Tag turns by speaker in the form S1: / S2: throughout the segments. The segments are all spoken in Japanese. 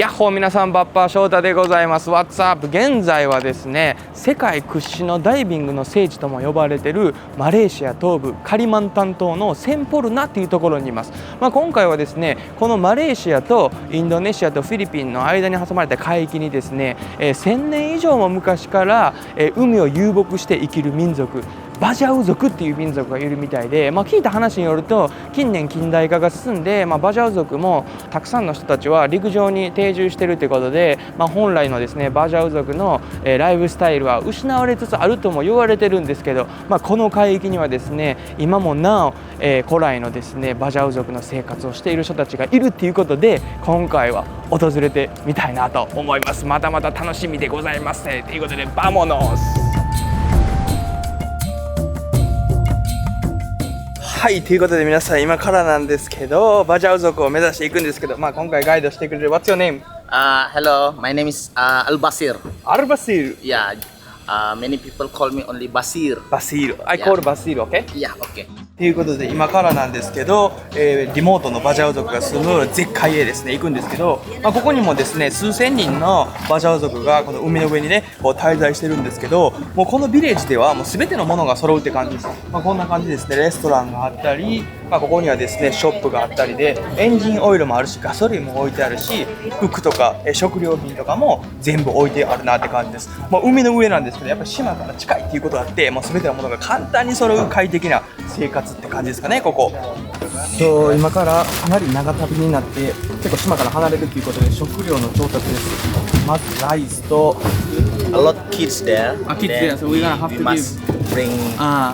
S1: やっほー皆さん、バッパー翔太でございます。What's up? 現在はですね、世界屈指のダイビングの聖地とも呼ばれているマレーシア東部カリマンタン島のセンポルナというところにいます。今回はですね、このマレーシアとインドネシアとフィリピンの間に挟まれた海域にですね、1000年以上も昔から海を遊牧して生きる民族、バジャウ族っていう民族がいるみたいで、聞いた話によると近年近代化が進んで、バジャウ族もたくさんの人たちは陸上に定住しているということで、本来のですねバジャウ族のライフスタイルは失われつつあるとも言われてるんですけど、この海域にはですね今もなお、古来のですねバジャウ族の生活をしている人たちがいるっていうことで、今回は訪れてみたいなと思います。またまた楽しみでございますね。ということでバモノス。はい、ということで皆さん今からなんですけど、バジャウ族を目指していくんですけど、今回ガイドしてくれる What's your name?
S2: Hello, my name is Al Basir.
S1: Al Basir.
S2: Yeah, many people call me only Basir.
S1: Basir. I call Basir, okay?
S2: Yeah, okay.
S1: ということで今からなんですけど、リモートのバジャウ族が住む絶海へですね行くんですけど、ここにもですね数千人のバジャウ族がこの海の上にねこう滞在してるんですけど、もうこのビレッジではもう全てのものが揃うって感じです。こんな感じですね。レストランがあったり、ここにはですねショップがあったりで、エンジンオイルもあるしガソリンも置いてあるし、服とか食料品とかも全部置いてあるなって感じです。海の上なんですけど、やっぱり島から近いっていうことがあって、もう全てのものが簡単に揃う快適な生活って感じですかね、ここ。そう、今からかなり長旅になって結構島から離れるということで食料の調達です。まずライスと
S2: A lot of kids there.
S1: kids there, so we're gonna have
S2: we
S1: to
S2: must bring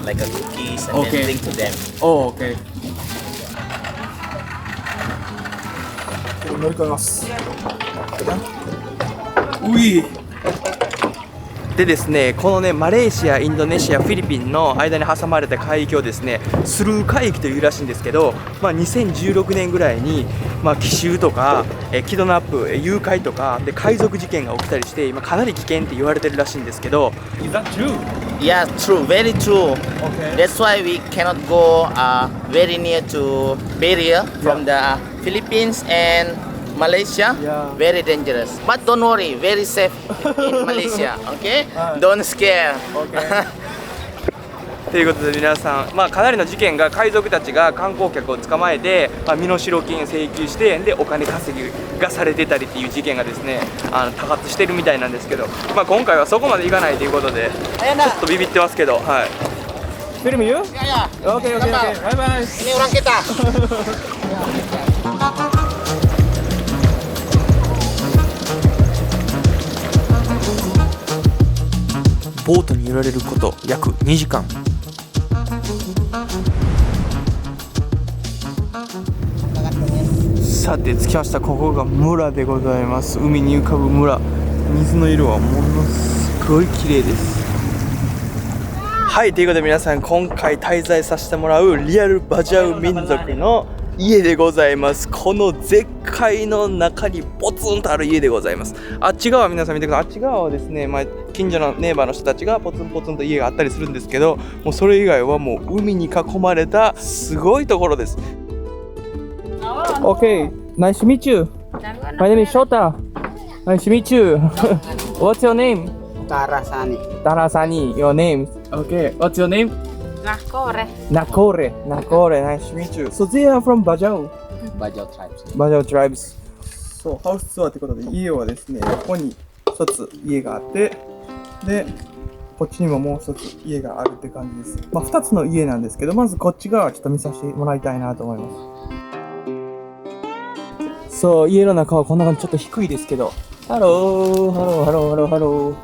S2: like a cookies and
S1: Okay.
S2: then bring to them.
S1: Oh, okay. 乗り込みます。ういでですね、このねマレーシア、インドネシア、フィリピンの間に挟まれた海域をですねスルー海域というらしいんですけど、2016年ぐらいに、奇襲とかキドナップ、誘拐とかで海賊事件が起きたりして、今かなり危険って言われてるらしいんですけど。Is that true?
S2: Yeah, true, very true.
S1: Okay.
S2: That's why we cannot go very near to barrier from the Philippines and Malaysia.
S1: Yeah.
S2: Very dangerous. But don't worry, very safe in Malaysia. Okay? Don't scare.
S1: Okay. ということで皆さん、かなりの事件が海賊たちが観光客を捕まえて、身代金請求してでお金稼ぎがされてたりっていう事件がですね多発してるみたいなんですけど、今回はそこまでいかないということでちょっとビビってますけど、はい。Film you?
S2: Yeah, yeah.
S1: Okay, okay, okay. Bye bye.
S2: Ini orang kita.
S1: ボートに揺られること約2時間。さて着きました。ここが村でございます。海に浮かぶ村。水の色はものすごい綺麗です。はい、ということで皆さん今回滞在させてもらうリアルバジャウ民族の家でございます。この絶海の中にポツンとある家でございます。あっち側皆さん見てください。あっち側はですね、近所のネイバーの人たちがポツンポツンと家があったりするんですけど、もうそれ以外はもう海に囲まれたすごいところです。Okay, nice to meet you. My name is Shota. Nice to meet you. What's your name?
S3: Tarasani.
S1: Tarasani, your name. Okay, what's your name?
S3: Nakore.
S1: Nakore. Nakore, nice to meet you. So they are from Bajau.
S2: Bajau tribes.
S1: Bajau tribes. そう、ハウスツアーってことで家はですね、ここに一つ家があって、で、こっちにももう一つ家があるって感じです。二つの家なんですけど、まずこっち側ちょっと見させてもらいたいなと思います。そう、家の中はこんな感じ、ちょっと低いですけど。ハロー、ハロー、ハロー、ハロー、ハロー。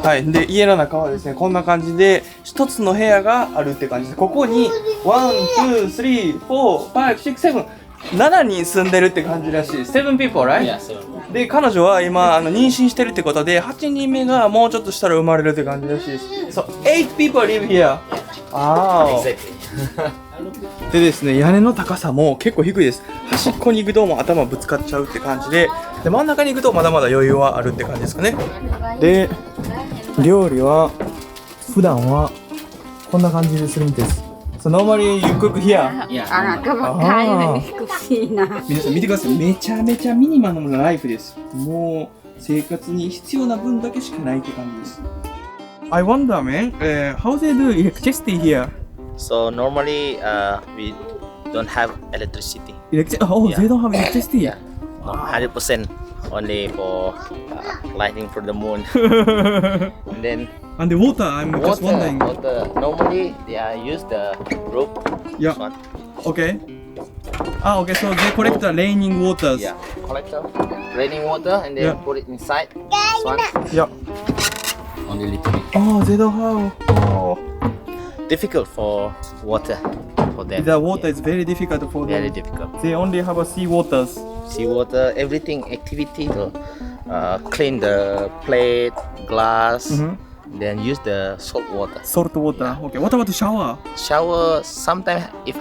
S1: はい、で家の中はですねこんな感じで一つの部屋があるって感じです。ここに7人住んでるって感じらしい。7 people, right?
S2: Yeah, so.
S1: で彼女は今妊娠してるってことで8人目がもうちょっとしたら生まれるって感じらしいです。So 8 people live here.
S2: Exactly.
S1: でですね、屋根の高さも結構低いです。端っこに行くともう頭ぶつかっちゃうって感じで、真ん中に行くとまだまだ余裕はあるって感じですかね。で、料理は普段はこんな感じでするみたいです。So normally you cook here.
S2: Yeah.
S3: Anak kebakai kusina.
S1: 皆さん見てください。めちゃめちゃミニマムなライフです。もう生活に必要な分だけしかないって感じです。I wonder, man, how they do electricity here?
S2: So normally we don't have electricity.
S1: Oh,
S2: Yeah.
S1: they don't have electricity.
S2: Yeah. No, 100% only for lighting for the moon. And then
S1: And the water, I'm just wondering.
S2: water. Normally they use the rope.
S1: Yeah.
S2: This one.
S1: Okay. Okay, so they collect the raining waters.
S2: Yeah. Collector. Raining water and then
S1: Yeah.
S2: put it inside. This one.
S1: Yeah.
S2: Only little bit.
S1: Oh, they don't have. Oh.
S2: Difficult for water for them.
S1: The water
S2: Yeah.
S1: is very difficult for
S2: Very
S1: them.
S2: difficult.
S1: They only have a sea waters.
S2: Seawater, everything activity to clean the plate, glass, then use the salt water.
S1: Salt water. Okay. What about the shower?
S2: Shower sometimes if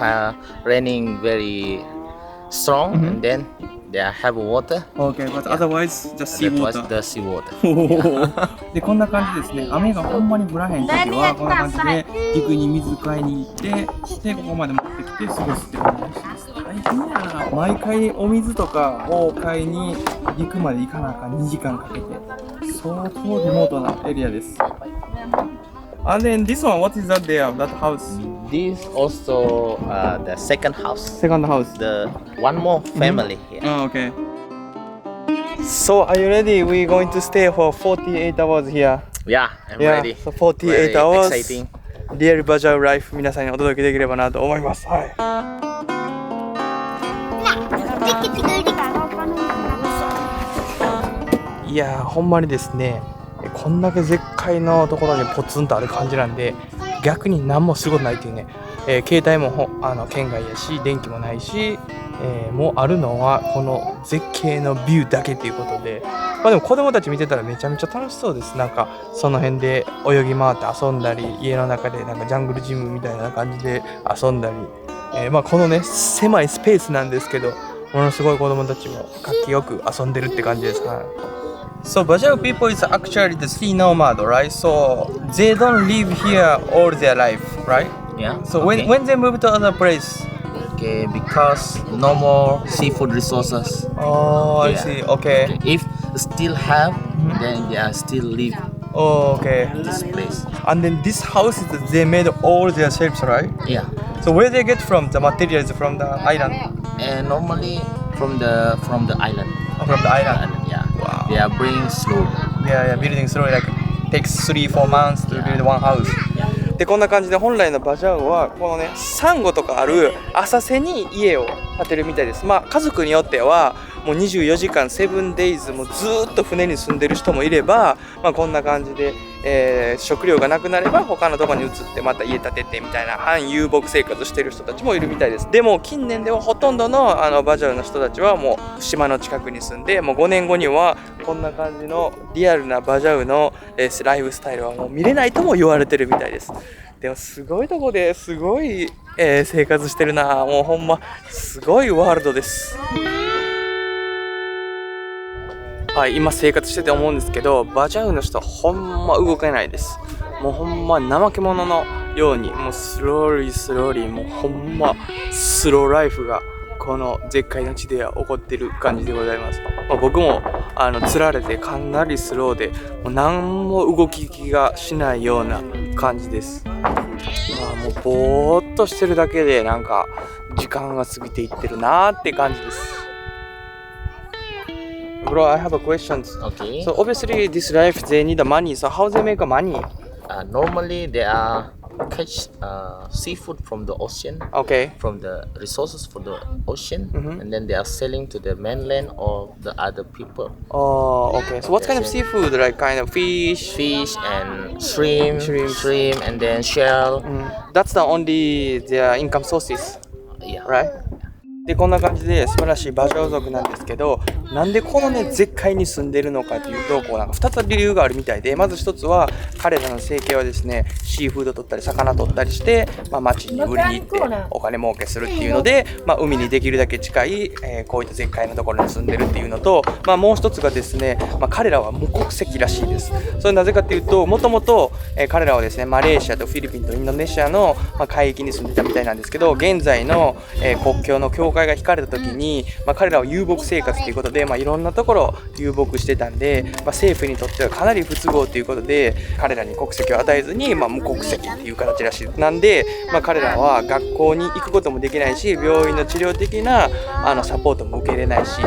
S2: raining very strong and then they have water.
S1: Okay, but otherwise just sea
S2: That was
S1: water.
S2: the seawater.
S1: でこんな感じですね。雨がほんまに降らへん時はこんな感じで陸に水買いに行ってでここまで持ってきて過ごすって感じです。大変やな。毎回お水とかを買いに陸まで行かなあかん2時間かけて相当リモートなエリアです。And then this one, what is that there? That house?
S2: This also the second house.
S1: Second house.
S2: The one more family here.
S1: Oh, okay. So are you ready? We're going to stay for 48 hours here.
S2: Yeah, I'm
S1: Yeah,
S2: ready.
S1: so 48
S2: Very
S1: hours.
S2: exciting.
S1: リアルバジャウライフ皆さんにお届けできればなと思います。はい。いやーほんまにですね、こんだけ絶海のところにポツンとある感じなんで逆に何もすることないっていうね、携帯も圏外やし電気もないし、もうあるのはこの絶景のビューだけっていうことで、まあでも子供たち見てたらめちゃめちゃ楽しそうです。なんかその辺で泳ぎ回って遊んだり家の中でなんかジャングルジムみたいな感じで遊んだり、まあこのね狭いスペースなんですけどものすごい子供たちも活気よく遊んでるって感じです。はい。So Bajau people is actually the sea nomad, right? So they don't live here all their life, right?
S2: Yeah.
S1: So
S2: okay.
S1: when they move to other place,
S2: Okay, because no more seafood resources.
S1: oh I
S2: Yeah.
S1: see. Okay.
S2: If still have, then they are still live
S1: Oh, okay.
S2: this place.
S1: And then this house is they made all their shapes, right?
S2: Yeah.
S1: So where they get from the materials from the island?
S2: And normally from the island.
S1: Oh, from the island.
S2: Yeah.
S1: Wow.
S2: They are bring slowly.
S1: Yeah, building slowly like takes 3-4 months to build one house. でこんな感じで本来のバジャウはこのねサンゴとかある浅瀬に家を建てるみたいです。まあ家族によってはもう24時間7 days もずーっと船に住んでる人もいれば、まあこんな感じで、食料がなくなれば他のところに移ってまた家建ててみたいな半遊牧生活してる人たちもいるみたいです。でも近年ではほとんどのバジャウの人たちはもう島の近くに住んでもう5年後にはこんな感じのリアルなバジャウのライフスタイルはもう見れないとも言われてるみたいです。でもすごいとこですごい、生活してるな。もうほんますごいワールドです。はい、今生活してて思うんですけどバジャウの人はほんま動けないです。もうほんま怠け者のようにもうスローリーもうほんまスローライフがこの絶海の地では起こってる感じでございます。まあ、僕も釣られてかなりスローでもう何も動きがしないような感じです。まあ、もうぼーっとしてるだけでなんか時間が過ぎていってるなーって感じです。Bro, I have a question.
S2: Okay.
S1: So obviously this life they need the money. So how they make money?
S2: Normally they are catch seafood from the ocean.
S1: Okay.
S2: From the resources for the ocean,
S1: Mhm.
S2: and then they are selling to the mainland or the other people.
S1: Oh, okay. So what kind of seafood? Like kind of fish?
S2: Fish and shrimp,
S1: Shrimp.
S2: and then shell.
S1: That's the only their income sources,
S2: Yeah.
S1: right? でこんな感じで素晴らしいバジャオ族なんですけど、なんでこのね絶海に住んでるのかというと、こうなんか2つ理由があるみたいで、まず1つは彼らの生計はですね、シーフード取ったり魚取ったりして、町に売りに行ってお金儲けするっていうので、海にできるだけ近い、こういった絶海のところに住んでるっていうのと、もう1つがですね、彼らは無国籍らしいです。それなぜかっていうと、もともと彼らはですね、マレーシアとフィリピンとインドネシアの海域に住んでたみたいなんですけど、現在の国境の境界が引かれた時に、彼らは遊牧生活ということで、いろんなところ遊牧してたんで、政府にとってはかなり不都合ということで、彼らに国籍を与えずに、無国籍っていう形らしい。なんで、彼らは学校に行くこともできないし、病院の治療的なサポートも受けれないし、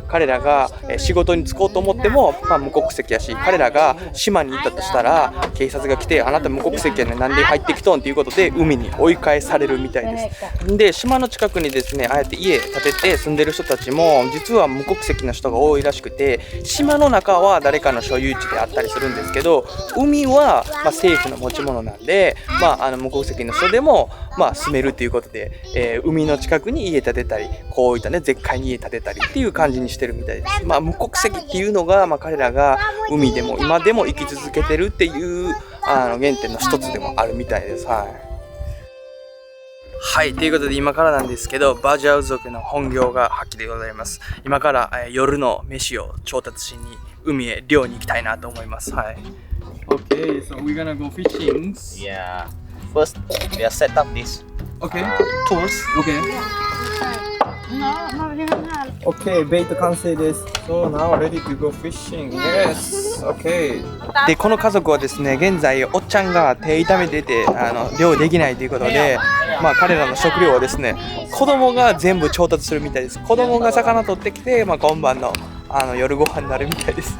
S1: 彼らが仕事に就こうと思っても、無国籍やし、彼らが島に行ったとしたら警察が来て、あなた無国籍やねん、なんで入ってきとんっていうことで海に追い返されるみたいです。で島の近くにですね、ああやって家建てて住んでる人たちも実は無国籍の人が多いらしくて、島の中は誰かの所有地であったりするんですけど、海は政府の持ち物なんで、無国籍の人でも住めるということで、海の近くに家建てたり、こういったね絶海に家建てたりっていう感じにしてるみたいです。無国籍っていうのが、彼らが海でも今でも生き続けてるっていう原点の一つでもあるみたいです。はい、ということで今からなんですけど、バジャウ族の本業が発揮でございます。今から、夜の飯を調達しに海へ漁に行きたいなと思います。はい。Okay, so we're gonna go fishing.
S2: Yeah. First, we are set up this
S1: Okay.
S2: tools.
S1: Okay. Okay, ベイト完成です。So now ready to go fishing. Yes. Okay. でこの家族はですね、現在おっちゃんが手痛めてて漁できないということで、彼らの食料はですね、子供が全部調達するみたいです。子供が魚取ってきて、今晩の夜ご飯になるみたいです。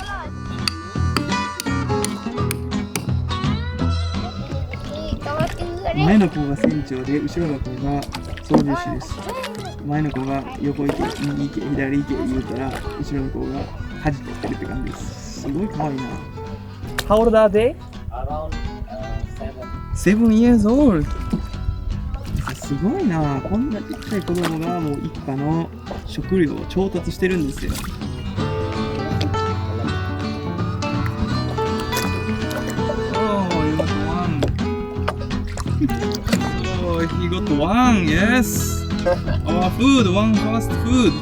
S1: 前の子が船長で、後ろの子が操縦士です。前の子が横行け、右行け、左行け言うたら、後ろの子が舵取ってるって感じです。すごい可愛いな。How old are they?
S2: Around
S1: 7 years old. すごいな。こんなちっちゃい子供がもう一家の食料を調達してるんですよ。He got one, yes. Our food, one fast food.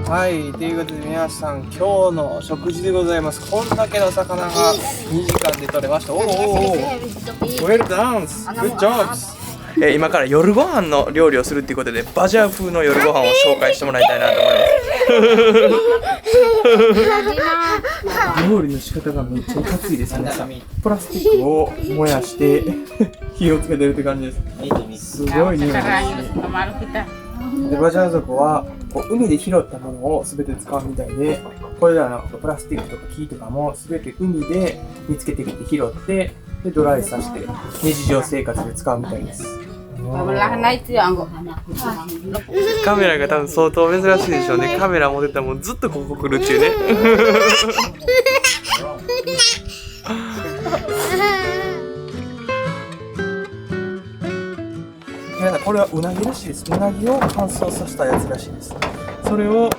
S1: はい、ということで皆さん、今日の食事でございます。こんだけの魚が2時間で取れました。Well done! Good jobs! 今から夜ご飯の料理をするっていうことで、バジャー風の夜ご飯を紹介してもらいたいなと思います。料理の仕方がめっちゃいかついですね。プラスチックを燃やして火をつけてるって感じです。すごい匂いですね。でバジャー族はこう海で拾ったものを全て使うみたいで、これらのプラスチックとか木とかも全て海で見つけてきて拾って、でドライさせて日常生活で使うみたいです。カメラが多分相当珍しいでしょうね。カメラ持ってたらもうずっとここ来るっちゅうね。これはうなぎらしいです。うなぎを乾燥させたやつらしいです。それを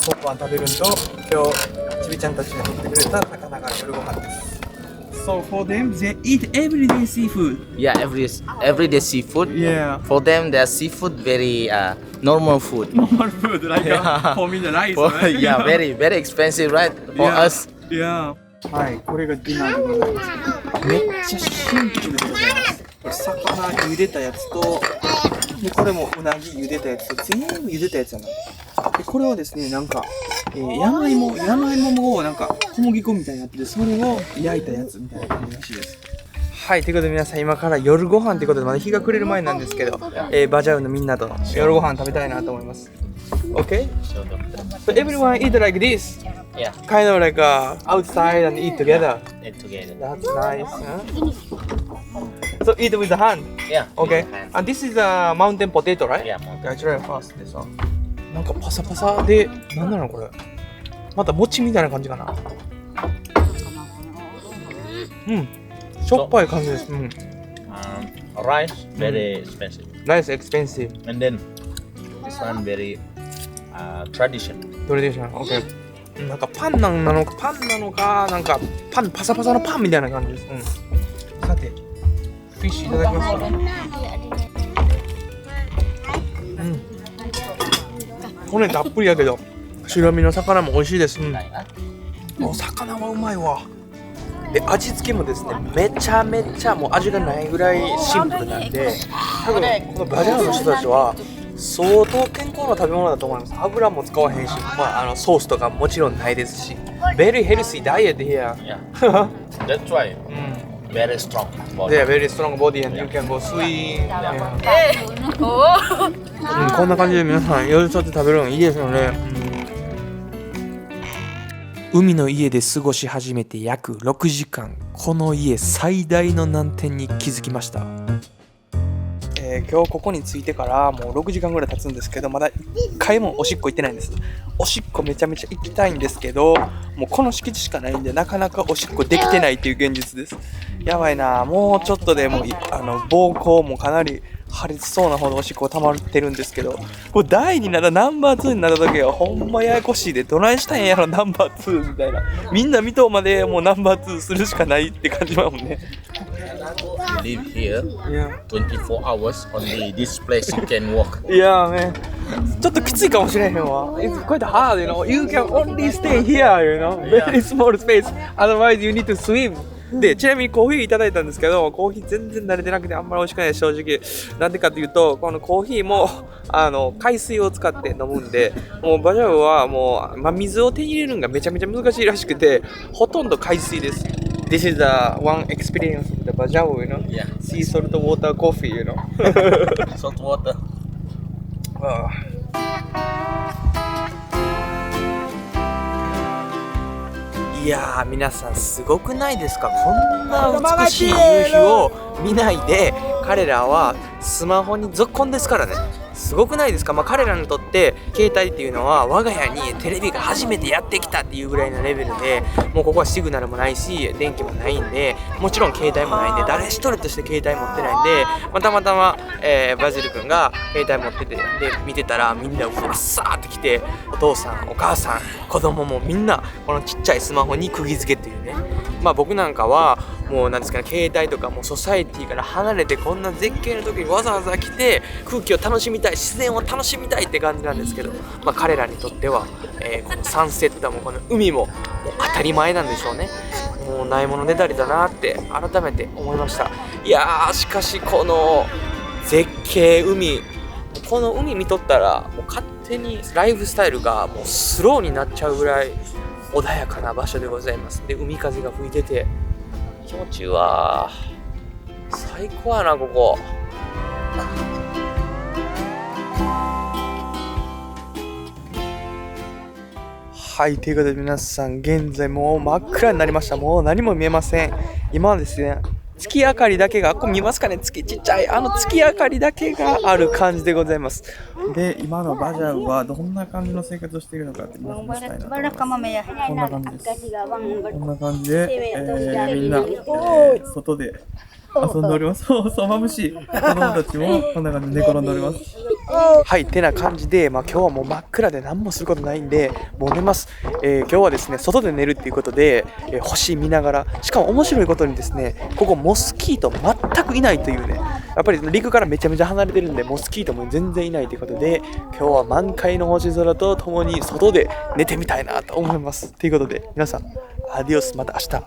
S1: 今晩食べると、今日ちびちゃんたちが取ってくれた魚が夜ご飯です。So for them, they eat everyday seafood.
S2: Yeah, everyday seafood.
S1: Yeah.
S2: For them, their seafood very normal food.
S1: Normal food, like for me the rice. Right?
S2: Yeah, very expensive, right? For us.
S1: Yeah. はい、これがディナーでございます。めっちゃシンプルでございます。これ魚茹でたやつと、でこれもうなぎ茹でたやつと、全部茹でたやつやな。でこれはですね、なんか、山芋をなんか小麦粉みたいになってて、それを焼いたやつみたいな感じらしいです。はい、ということで皆さん、今から夜ご飯ということで、まだ日が暮れる前なんですけど、バジャウのみんなと夜ご飯食べたいなと思います。Okay? So everyone eat like this?
S2: Yeah.
S1: Kind of like outside and eat together.
S2: Eat together.
S1: That's nice. Huh? So eat with the hand.
S2: Yeah.
S1: Okay. And this is a mountain potato, right?
S2: Yeah.
S1: Okay, I try first this one. なんかパサパサで、なんなのこれ。また餅みたいな感じかな。うん。しょっぱい感じです。うん。
S2: Rice very expensive.
S1: Nice expensive.
S2: And then this one very tradition.
S1: トレディショナル。OK。なんかパンなのかなんかパンパサパサのパンみたいな感じです。さて、フィッシュいただきますか。骨たっぷりやけど白身の魚も美味しいです。お魚はうまいわ。で味付けもですねめちゃめちゃもう味がないぐらいシンプルなんで、多分このバジャールの人たちは相当健康な食べ物だと思います。油も使わへんし、ソースとかもちろんないですし、very healthy diet here.
S2: Yeah. That's why. Very strong body.
S1: Yeah, very strong body and you can go swim. こんな感じで皆さん夜ちょっと食べるのいいですよね。海の家で過ごし始めて約6時間、この家最大の難点に気づきました。今日ここに着いてからもう6時間ぐらい経つんですけど、まだ1回もおしっこ行ってないんです。おしっこめちゃめちゃ行きたいんですけど、もうこの敷地しかないんでなかなかおしっこできてないっていう現実です。やばいな、もうちょっとでもう膀胱もかなり破裂そうなほどおしっこ溜まってるんですけど、これ第2ならナンバー2になった時はほんまややこしいで、どないしたんやろナンバー2みたいな、みんな見とうまでもうナンバー2するしかないって感じだもんね。
S2: Live here.
S1: Yeah.
S2: 24 hours only. This place you can walk.
S1: いやーね、ちょっときついかもしれへんわ。It's quite hard, you know. You can only stay here, you know. Very small space. Otherwise, you need to swim. で、ちなみにコーヒーいただいたんですけど、コーヒー全然慣れてなくてあんまり美味しくないです、正直。なんでかというと、このコーヒーも海水を使って飲むんで、もうバジャウはもう、水を手に入れるのがめちゃめちゃ難しいらしくて、ほとんど海水です。This is the one experience of the Bajau, you know.
S2: Yeah.
S1: Sea salt water coffee, you know.
S2: Salt water.
S1: いやー皆さんすごくないですか。こんな美しい夕日を見ないで彼らはスマホに続婚ですからね。すごくないですか。彼らにとって携帯っていうのは我が家にテレビが初めてやってきたっていうぐらいのレベルで、もうここはシグナルもないし電気もないんで、もちろん携帯もないんで誰一人として携帯持ってないんで、たまたま、バジル君が携帯持っててで見てたらみんなうわっさーって来て、お父さんお母さん子供もみんなこのちっちゃいスマホに釘付けっていうね。僕なんかはもうなんですかね、携帯とかもうソサエティから離れてこんな絶景の時にわざわざ来て空気を楽しみたい、自然を楽しみたいって感じなんですけど、彼らにとっては、このサンセットもこの海も、もう当たり前なんでしょうね。もうないものねだりだなって改めて思いました。いやーしかしこの絶景海、この海見とったらもう勝手にライフスタイルがもうスローになっちゃうぐらい穏やかな場所でございます。で海風が吹いてて気持ちいいわ。最高やなここ。はい、ということで皆さん現在もう真っ暗になりました。もう何も見えません。今はですね、月明かりだけが、これ見ますかね、月ちっちゃい月明かりだけがある感じでございます。で、今のバジャウはどんな感じの生活をしているのかって皆さんにしたいなと思います。こんな感じです。こんな感じで、みんな、外で遊んでおります。そう、眩しい。子供たちもこんな感じで寝転んでおります。はい、てな感じで、今日はもう真っ暗で何もすることないんで、もう寝ます。今日はですね、外で寝るっていうことで、星見ながら、しかも面白いことにですね、ここモスキート全くいないというね、やっぱり陸からめちゃめちゃ離れてるんで、モスキートも全然いないということで、今日は満開の星空とともに外で寝てみたいなと思います。ということで、皆さん、アディオス、また明日。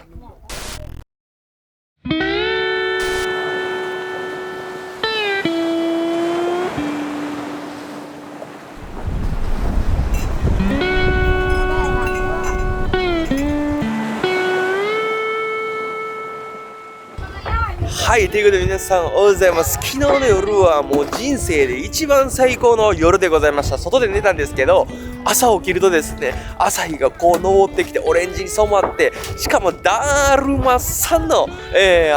S1: はい、ということで皆さんおはようございます。昨日の夜はもう人生で一番最高の夜でございました。外で寝たんですけど、朝起きるとですね、朝日がこう昇ってきてオレンジに染まって、しかもだるまさんの、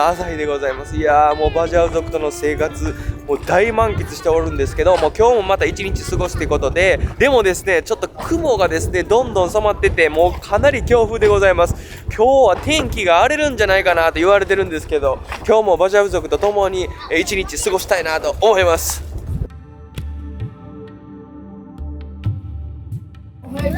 S1: 朝日でございます。いやーもうバジャウ族との生活もう大満喫しておるんですけども、今日もまた一日過ごすということで、でもですねちょっと雲がですねどんどん染まってて、もうかなり強風でございます。今日は天気が荒れるんじゃないかなと言われてるんですけど、今日もバジャウ族と共に一日過ごしたいなと思います。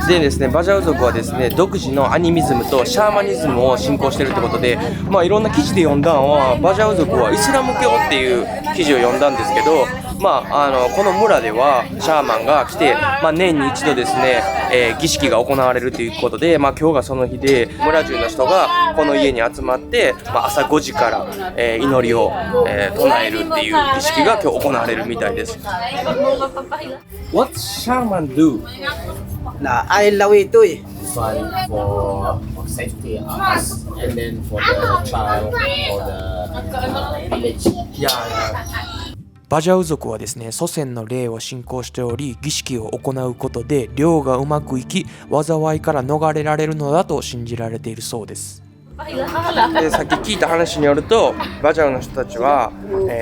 S1: でですね、バジャウ族はですね独自のアニミズムとシャーマニズムを信仰しているということで、いろんな記事で読んだのはバジャウ族はイスラム教っていう記事を読んだんですけど、この村ではシャーマンが来て、年に一度ですね、儀式が行われるということで、今日がその日で村中の人がこの家に集まって、朝5時から、祈りを、唱えるっていう儀式が今日行われるみたいです。What shaman do?
S4: Nah, ai lawi tu.
S2: One for safety of us, and then for the child, for the village.
S1: Yeah. バジャウ族はですね、祖先の霊を信仰しており、儀式を行うことで漁がうまくいき、災いから逃れられるのだと信じられているそうです。でさっき聞いた話によると、バジャウの人たちは、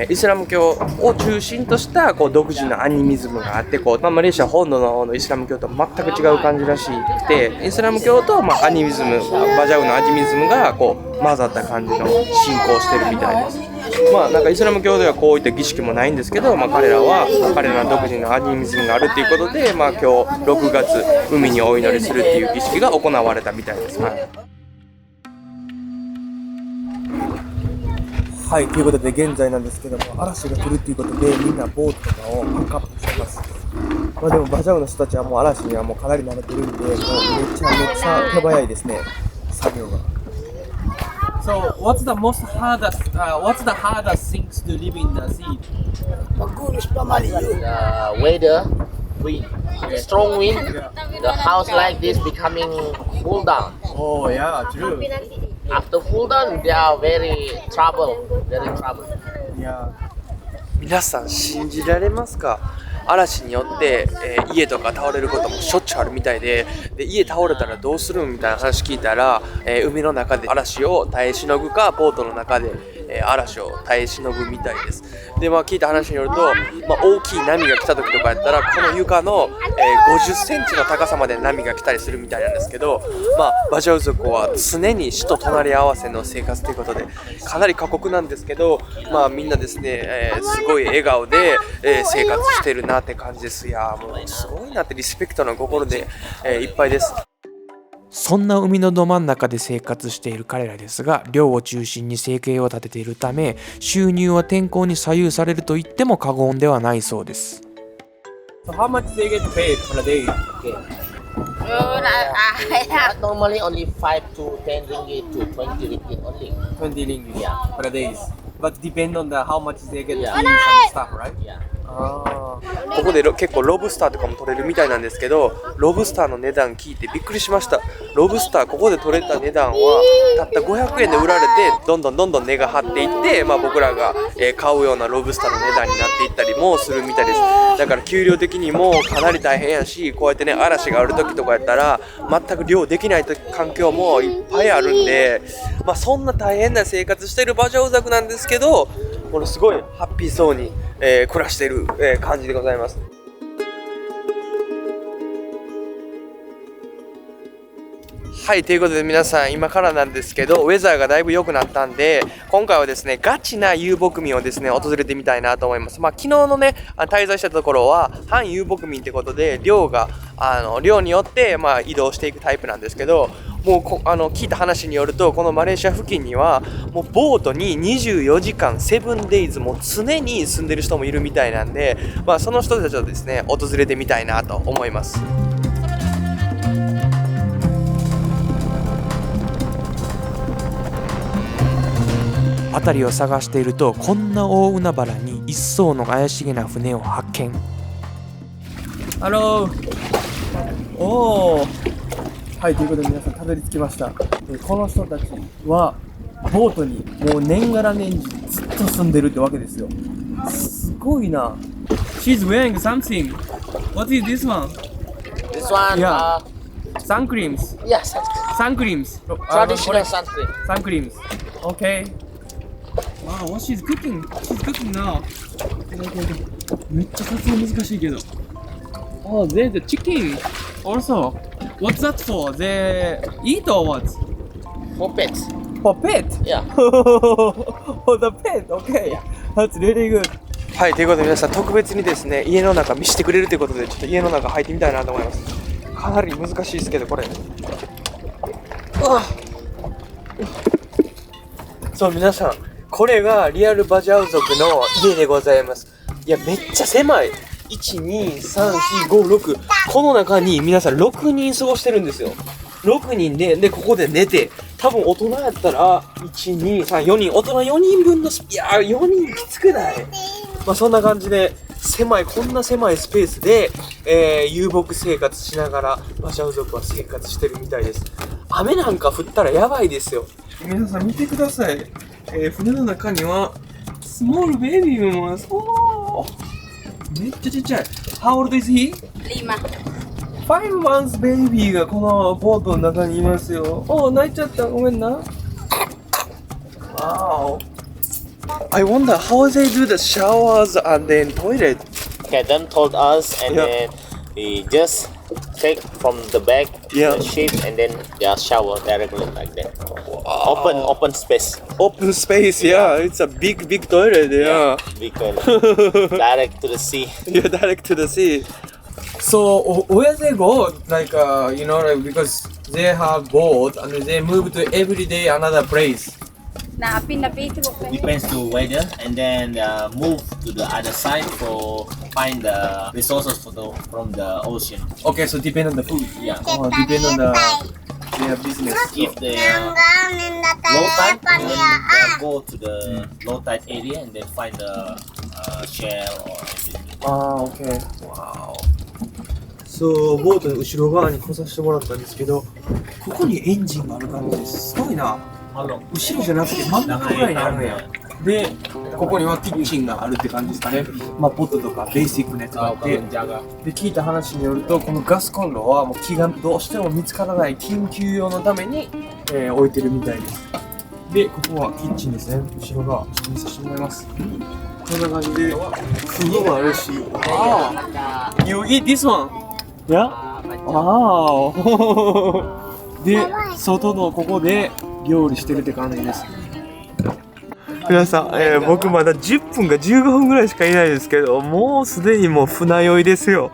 S1: イスラム教を中心とした独自のアニミズムがあって、マレーシア本土の方のイスラム教と全く違う感じらしくて、イスラム教と、アニミズム、バジャウのアニミズムが混ざった感じの信仰をしてるみたいです。なんかイスラム教ではこういった儀式もないんですけど、彼らの独自のアニミズムがあるっていうことで、今日6月海にお祈りするっていう儀式が行われたみたいです。はい、ということで現在なんですけども、嵐が来るっていうことでみんなボートとかをパックアップしてます。でもバジャウの人たちはもう嵐にはもうかなり慣れてるんで、もうめちゃ手早いですね、作業が。So, what's the hardest things to live in the sea?
S4: Bagus pamali you.
S2: The weather, wind, strong wind. The house like this becoming cool down.
S1: Oh yeah, true.
S2: After cool down, they are very trouble.
S1: いや、皆さん信じられますか？嵐によって、家とか倒れることもしょっちゅうあるみたいで、家倒れたらどうするみたいな話聞いたら、海の中で嵐を耐えしのぐか、ボートの中で、嵐を耐えしのぐみたいです。で、聞いた話によると、大きい波が来た時とかやったら、この床の、50センチの高さまで波が来たりするみたいなんですけど、バジャウ族は常に死と隣り合わせの生活ということで、かなり過酷なんですけど、みんなですね、すごい笑顔で、生活してるなって感じです。いやー、もうすごいなってリスペクトの心で、いっぱいです。そんな海のど真ん中で生活している彼らですが、漁を中心に生計を立てているため、収入は天候に左右されると言っても過言ではないそうです。So how much they get paid per day?
S2: Normally only 5 to 10 ringgit to 20 ringgit only.
S1: 20 ringgit
S2: Yeah.
S1: per days. But depend on how much they get
S2: Yeah.
S1: in some stuff, right?
S2: Yeah.
S1: ここで結構ロブスターとかも取れるみたいなんですけど、ロブスターの値段聞いてびっくりしました。ロブスターここで取れた値段はたった500円で売られて、どんどん値が張っていって、僕らが買うようなロブスターの値段になっていったりもするみたいです。だから給料的にもかなり大変やし、こうやってね嵐がある時とかやったら全く漁できない環境もいっぱいあるんで、そんな大変な生活してるバジャウ族なんですけど、これすごいハッピーそうに暮らしている、感じでございます。はい、ということで皆さん今からなんですけど、ウェザーがだいぶ良くなったんで、今回はですねガチな遊牧民をですね訪れてみたいなと思います。昨日のね滞在したところは反遊牧民ってことで、漁によって移動していくタイプなんですけど、もう聞いた話によると、このマレーシア付近にはもうボートに24時間7 days もう常に住んでる人もいるみたいなんで、その人たちをですね訪れてみたいなと思います。辺りを探していると、こんな大海原に一艘の怪しげな船を発見。ハロー。おー。はい、ということで皆さんたどり着きました。この人たちはボートにもう年がら年中ずっと住んでるってわけですよ。すごいな。She's wearing something. What is this one?
S2: This one,
S1: Yeah. Sun creams.
S2: yeah, sunscreen.
S1: Sun creams.
S2: Traditional sunscreen.
S1: Sun creams. Okay. Wow, what she's cooking? She's cooking now. めっちゃ撮影難しいけど。Oh, there's the chicken also. What's that for? They eat or what?
S2: For pets.
S1: For pet?
S2: Yeah.
S1: For the pet? Okay. That's really good. はい、ということで皆さん特別にですね、家の中見せてくれるということで、ちょっと家の中入ってみたいなと思います。かなり難しいですけど、これ。そう、皆さん、これがリアルバジャウ族の家でございます。いや、めっちゃ狭い。1、2、3、4、5、6。この中に皆さん6人過ごしてるんですよ。6人で、ここで寝て、多分大人やったら、1、2、3、4人、大人4人分のいやー、4人きつくない？まあそんな感じで、こんな狭いスペースで、遊牧生活しながら、バジャウ族は生活してるみたいです。雨なんか降ったらやばいですよ。皆さん見てください。船の中には、スモールベビーもいます。めっちゃちっちゃい。How old is he?
S3: 5
S1: 5 months ベイビーがこのボートの中にいますよ。泣いちゃった。ごめんな。Wow. I wonder how they do the showers and then toilet.
S2: Okay, them told us, and
S1: Yeah.
S2: then we just take from the bag,
S1: Yeah.
S2: the ship, and then they shower directly like that. Open space.
S1: Open space, yeah. It's a big toilet, yeah.
S2: We can direct to the sea.
S1: You're direct to the sea. So where they go? Like like because they have boat and they move to every day another place.
S3: Napi tu bukan.
S2: Depends to weather, and then move to the other side for find the resources from the ocean.
S1: Okay, so depend on the food.
S2: Yeah.
S1: Depend on their business.
S2: If the low tide, then they go to the low tide area and then find the shell or anything.
S1: Okay. Wow. So ボートの後ろ側に来させてもらったんですけど、ここにエンジンがある感じです。すごいな。後ろじゃなくて真ん中ぐらいにあるんや。で、ここにはキッチンがあるって感じですかね。まあポットとかベーシックなやつがあって、で聞いた話によるとこのガスコンロはもう気がどうしても見つからない緊急用のために、置いてるみたいです。で、ここはキッチンですね。後ろ側ちょっと見させてもらいます。こんな感じで風呂もあるし。You eat this one? Yeah? Wow. で、外のここで料理してるって感じです。皆さん、僕まだ10分か15分ぐらいしかいないですけど、もうすでにもう船酔いですよ。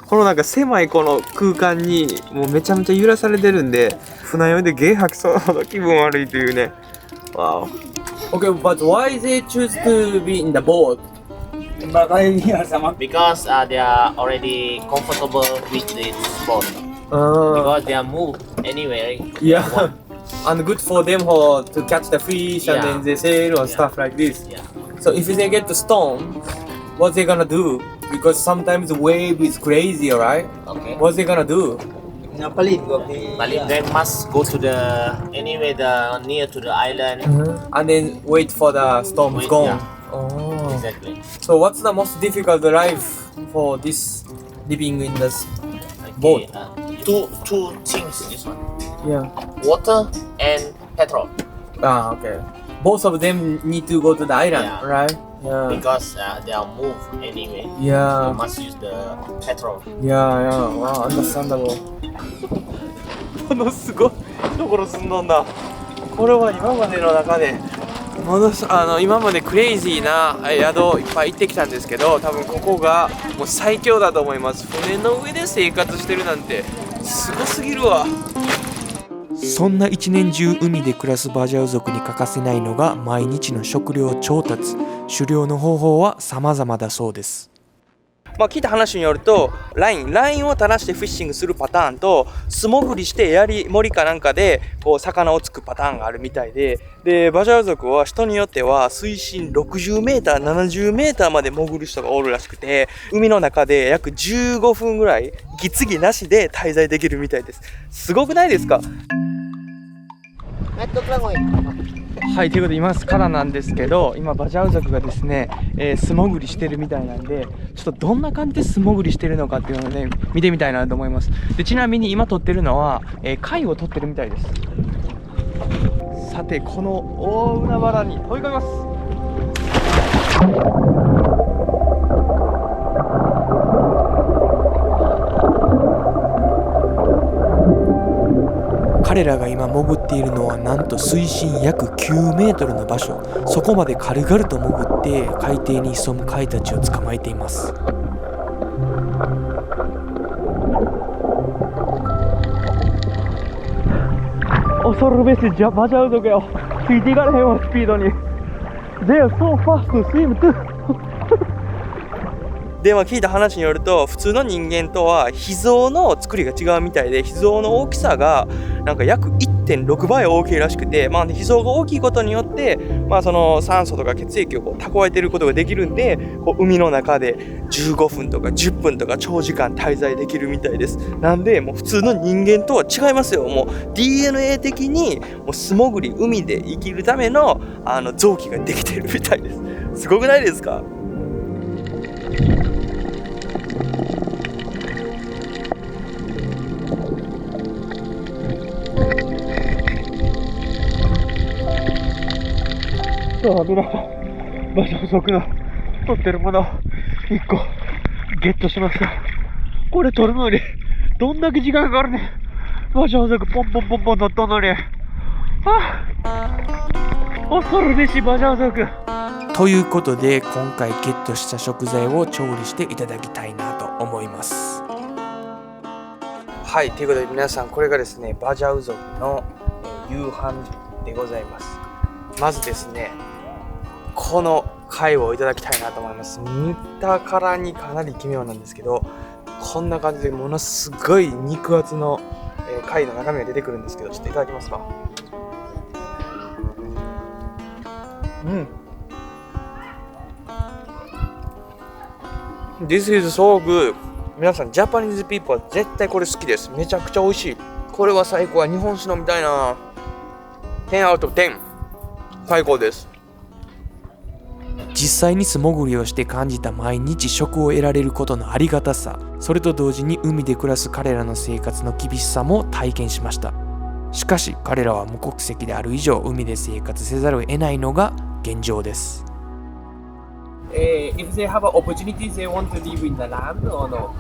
S1: このなんか狭いこの空間にもうめちゃめちゃ揺らされてるんで、船酔いでゲー吐きそうなほど気分悪いというね。Wow. Okay, but why they choose to be in the boat?
S2: Because they are already comfortable with this boat. Because they are moved anywhere.
S1: Yeah. And good for them to catch the fish and then they sail or stuff like this.
S2: Yeah.
S1: So if they get the storm, what they gonna do? Because sometimes the wave is crazy, alright?
S2: Okay.
S1: What they gonna do?
S2: But they must go to anyway near to the island.
S1: And then wait for the storm
S2: Wait,
S1: gone.
S2: yeah.
S1: Oh.
S2: Exactly.
S1: So what's the most difficult life for this living in this boat?
S2: Two things. This one.
S1: Yeah.
S2: Water and petrol.
S1: Okay. Both of them need to go to the island,
S2: Yeah.
S1: right? Yeah.
S2: Because they are moved anyway.
S1: Yeah.
S2: You must use the petrol.
S1: Yeah. Wow, understandable. このすごいところ住んどんだ。これは今までの中で今までクレイジーな宿いっぱい行ってきたんですけど、多分ここがもう最強だと思います。船の上で生活してるなんてすごすぎるわ。そんな一年中海で暮らすバジャウ族に欠かせないのが毎日の食料調達。狩猟の方法は様々だそうです。聞いた話によるとラインを垂らしてフィッシングするパターンと素潜りして槍森かなんかでこう魚をつくパターンがあるみたいで、バジャウ族は人によっては水深60メーター70メーターまで潜る人がおるらしくて、海の中で約15分ぐらい息継ぎなしで滞在できるみたいです。すごくないですか？はい、ということで今からなんですけど、今バジャウ族がですね、素潜りしてるみたいなんで、ちょっとどんな感じで素潜りしてるのかっていうのをね見てみたいなと思います。でちなみに今撮ってるのは、貝を撮ってるみたいです。さてこの大海原に飛び込みます。彼らが今潜っているのはなんと水深約9メートルの場所。そこまで軽々と潜って海底に潜む貝たちを捕まえています。恐るべしバジャウ族よ。ついていかれへんわ、スピードに。They are so fast to swim too. で聞いた話によると、普通の人間とは脾臓の作りが違うみたいで、脾臓の大きさがなんか約 1.6 倍大きいらしくて、脾臓が大きいことによって、その酸素とか血液を蓄えていることができるんで、海の中で15分とか10分とか長時間滞在できるみたいです。なんでもう普通の人間とは違いますよ。もう DNA 的にもう素潜り、海で生きるための臓器ができているみたいです。すごくないですか？さあ皆さん、バジャウ族の取ってるものを1個ゲットしました。これ取るのにどんだけ時間かかるね。バジャウ族ポンポンポンポン取ったのに、恐るべしバジャウ族。ということで今回ゲットした食材を調理していただきたいなと思います。はい、ということで皆さん、これがですねバジャウ族の夕飯でございます。まずですね、この貝をいただきたいなと思います。見たからにかなり奇妙なんですけど、こんな感じでものすごい肉厚の貝の中身が出てくるんですけど、ちょっといただきますわ。This is so good. 皆さん、ジャパニーズピーポーは絶対これ好きです。めちゃくちゃ美味しい。これは最高。日本酒飲みたいな。10 out of 10。最高です。実際に素潜りをして感じた毎日食を得られることのありがたさ、それと同時に海で暮らす彼らの生活の厳しさも体験しました。しかし彼らは無国籍である以上、海で生活せざるを得ないのが現状です。
S5: If they have an opportunity, they want to live in the land or no?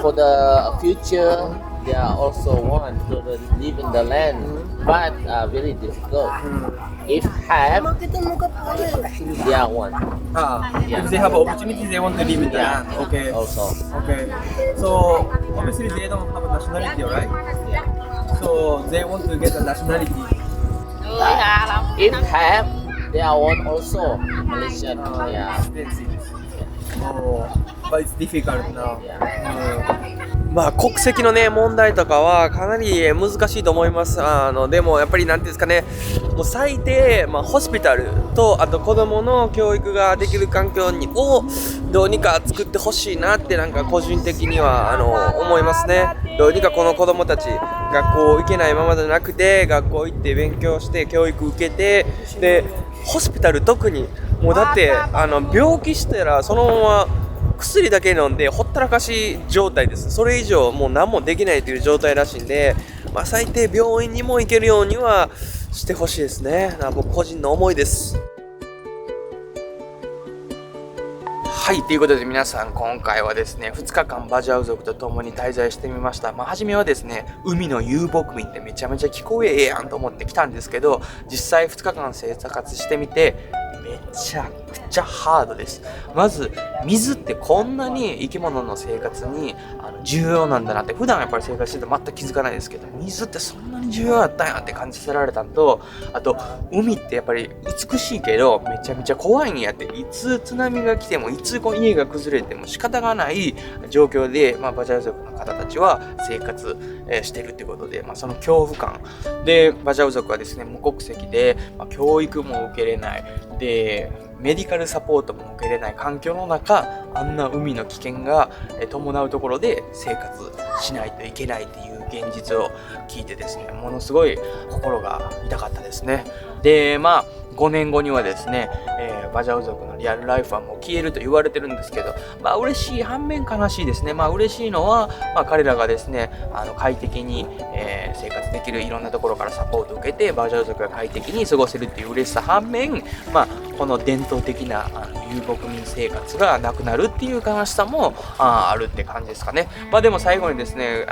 S2: For the future, they also want to live in the land, but very difficult. If have, they want.
S5: If they have an opportunity, they want to live in the land. Okay.
S2: Also.
S5: Okay. So obviously they don't have a nationality, right? So they want to get a nationality.
S2: If have, they want also Malaysian. Yeah.
S5: Oh, but it's difficult now.
S1: 国籍のね問題とかはかなり難しいと思います。でもやっぱりなんていうんですかね、もう最低、ホスピタルとあと子供の教育ができる環境をどうにか作ってほしいなってなんか個人的には思いますね。どうにかこの子供たち学校行けないままじゃなくて、学校行って勉強して教育受けて、でホスピタル特にもうだって病気したらそのまま薬だけ飲んでほったらかし状態です。それ以上もう何もできないという状態らしいんで、最低病院にも行けるようにはしてほしいですね。僕個人の思いです。はい、ということで皆さん、今回はですね2日間バジャウ族と共に滞在してみました。初めはですね海の遊牧民ってめちゃめちゃ聞こえやんと思ってきたんですけど、実際2日間生活してみてめちゃくちゃハードです。まず水ってこんなに生き物の生活に重要なんだなって、普段やっぱり生活してて全く気づかないですけど、水ってそんなに重要だったんやって感じさせられたのと、あと海ってやっぱり美しいけどめちゃめちゃ怖いんやって、いつ津波が来てもいつ家が崩れても仕方がない状況で、バジャウ族の方たちは生活してるってことで、その恐怖感でバジャウ族はですね無国籍で、教育も受けれないでメディカルサポートも受けれない環境の中、あんな海の危険が伴うところで生活しないといけないっていう現実を聞いてですね、ものすごい心が痛かったですね。で5年後にはですね、バジャウ族のリアルライフはもう消えると言われてるんですけど、嬉しい反面悲しいですね。嬉しいのは、彼らがですね快適に、生活できるいろんなところからサポートを受けてバジャウ族が快適に過ごせるっていう嬉しさ反面、この伝統的な遊牧民生活がなくなるっていう悲しさもあるって感じですかね。まあでも最後にですね、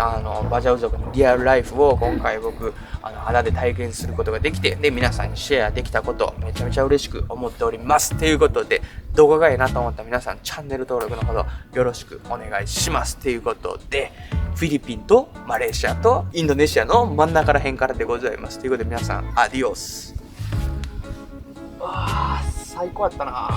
S1: バジャウ族のリアルライフを今回僕肌で体験することができて、で皆さんにシェアできたことめちゃめちゃ嬉しく思っております。ということで、動画がいいなと思った皆さんチャンネル登録のほどよろしくお願いします。ということで、フィリピンとマレーシアとインドネシアの真ん中ら辺からでございます。ということで皆さんアディオス。わー、最高やったな。